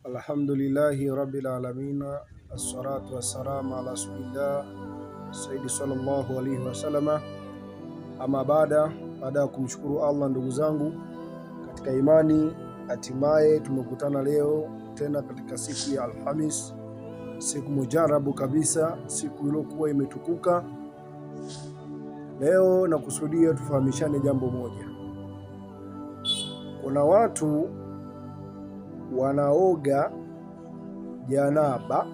Alhamdulillahi rabbil alamin, assalatu wassalamu ala rasulillah sayyidi sallallahu alaihi wasallam. Ama baada ya kumshukuru Allah, ndugu zangu katika imani, hatimaye tumekutana leo tena katika siku ya Alhamis, siku mujarabu kabisa, siku iliyokuwa imetukuka. Leo nakusudia tufahamishane jambo moja. Kuna watu wanaoga janaba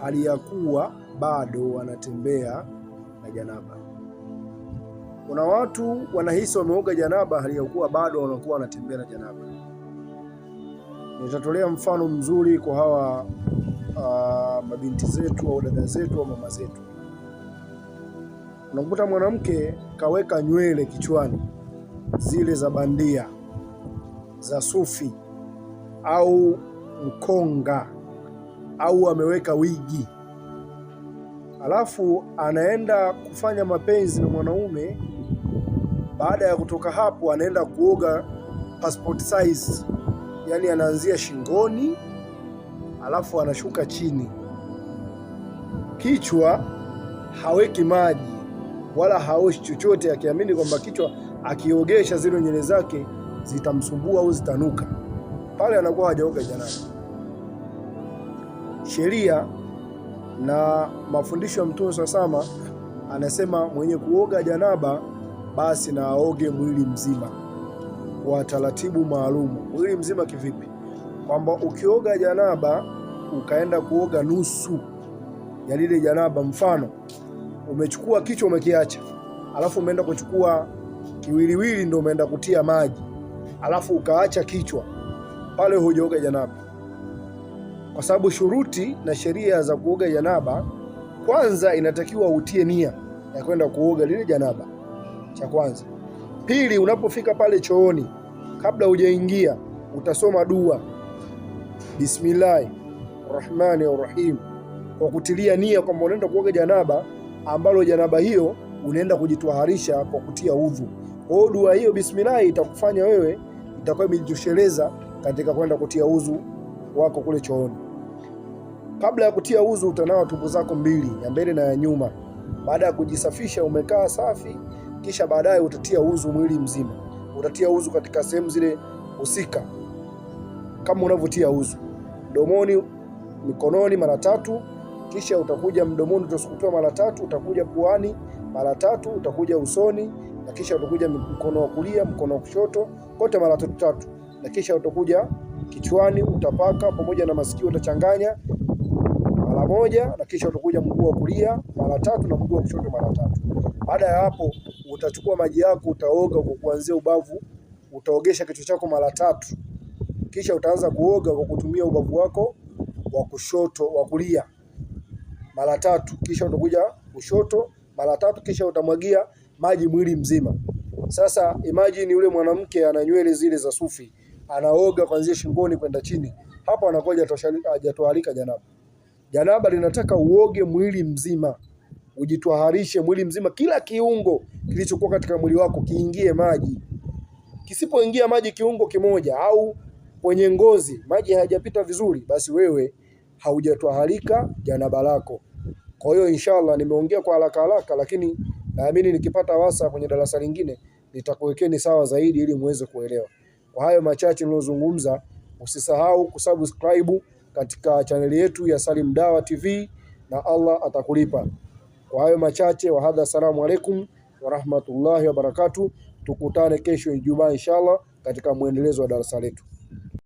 hali ya kuwa bado wanatembea na janaba. Kuna watu wanahisi wameoga janaba hali ya kuwa bado wanakuwa wanatembea na janaba. Nitatolea mfano mzuri kwa hawa mabinti zetu au dada zetu au mama zetu. Unakuta mwanamke kaweka nywele kichwani, zile za bandia za sufi au mkonga, au ameweka wigi, alafu anaenda kufanya mapenzi na mwanaume. Baada ya kutoka hapo, anaenda kuoga passport size, yani anaanzia shingoni alafu anashuka chini. Kichwa haweki maji wala haoshi chochote, akiamini kwamba kichwa akiogesha zile nywele zake zitamsumbua au zitanuka. Pale anakuwa hajaoga janaba. Sheria na mafundisho ya Mtume SAW anasema mwenye kuoga janaba basi na aoge mwili mzima kwa taratibu maalumu. Mwili mzima kivipi? Kwamba ukioga janaba ukaenda kuoga nusu ya lile janaba, mfano umechukua kichwa umekiacha, alafu umeenda kuchukua kiwiliwili ndio umeenda kutia maji, alafu ukaacha kichwa, pale hujaoga janaba. Kwa sababu shuruti na sheria za kuoga janaba, kwanza inatakiwa utie nia ya kwenda kuoga lile janaba, cha kwanza. Pili, unapofika pale chooni, kabla hujaingia utasoma dua Bismillahirrahmanirrahim, kwa kutilia nia kwamba unaenda kuoga janaba, ambalo janaba hiyo unaenda kujitwaharisha kwa kutia udhu. Kwa hiyo dua hiyo bismillah itakufanya wewe, itakuwa imejitosheleza katika kwenda kutia udhu wako kule chooni. Kabla ya kutia udhu utanawa tupu zako mbili, ya mbele na ya nyuma. Baada ya kujisafisha umekaa safi, kisha baadaye utatia udhu mwili mzima. Utatia udhu katika sehemu zile husika kama unavyotia udhu mdomoni, mikononi mara 3, kisha utakuja mdomoni utasukutua mara 3, utakuja puani mara 3, utakuja usoni, na kisha utakuja mkono wa kulia, mkono wa kushoto, kote mara 3, na kisha utakuja kichwani utapaka, pamoja na masikio utachanganya mara 1, na kisha utakuja mguu wa kulia mara 3 na mguu wa kushoto mara 3. Baada ya hapo utachukua maji yako utaoga kwa kuanzia ubavu, utaogesha kichwa chako mara 3, kisha utaanza kuoga kwa kutumia ubavu wako wa kushoto wa kulia mara 3, kisha utakuja kushoto mara 3, kisha utamwagia maji mwili mzima. Sasa imagine yule mwanamke ana nywele zile za sufi, anaoga kuanzia shingoni kwenda chini, hapo anakuwa hajatwaharika janaba. Janaba linataka uoge mwili mzima, ujitwaharishe mwili mzima, kila kiungo kilichokuwa katika mwili wako kiingie maji. Kisipoingia maji kiungo kimoja au kwenye ngozi maji hayajapita vizuri, basi wewe haujatwaharika janaba lako. Kwa hiyo inshallah nimeongea kwa haraka, lakini naamini nikipata wasa kwenye darasa lingine nitakuwekeni sawa zaidi ili muweze kuelewa. Kwa hayo machache nilozungumza, usisahau kusubscribe katika chaneli yetu ya Salim Dawa TV na Allah atakulipa. Kwa hayo machache, wa hadha, assalamu alaikum wa rahmatullahi wa barakatuh. Tukutane kesho Ijumaa inshallah katika muendelezo wa darasa letu.